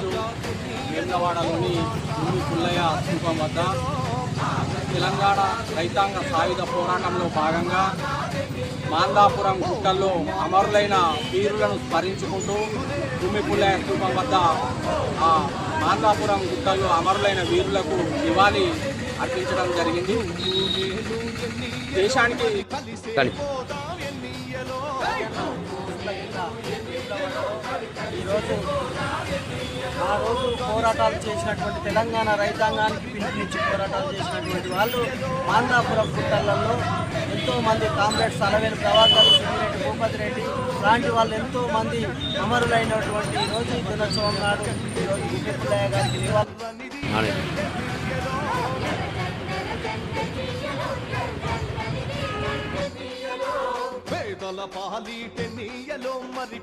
ఈరోజు వేములవాడలోని భూమి పుల్లయ్య స్థూపం వద్ద తెలంగాణ రైతాంగ సాయుధ పోరాటంలో భాగంగా మాందాపురం గుట్టల్లో అమరులైన వీరులను స్మరించుకుంటూ భూమి పుల్లయ్య స్థూపం వద్ద ఆ మాందాపురం గుట్టల్లో అమరులైన వీరులకు నివాళి అర్పించడం జరిగింది. దేశానికి ఈరోజు ఆ రోజు పోరాటాలు చేసినటువంటి తెలంగాణ రైతాంగానికి పిలుపునిచ్చి పోరాటాలు చేసినటువంటి వాళ్ళు మాందాపురం గుట్టలలో ఎంతోమంది కామ్రేడ్స్ అలవేలు ప్రభాకర్, సుమిరెడ్డి, భూపతి రెడ్డి లాంటి వాళ్ళు ఎంతోమంది అమరులైనటువంటి ఈరోజు ఈ దినోత్సవం నాడు ఈరోజు భూమి పుల్లయ్య గారికి నివాళి పేదల పాలిటె నీయలో మరి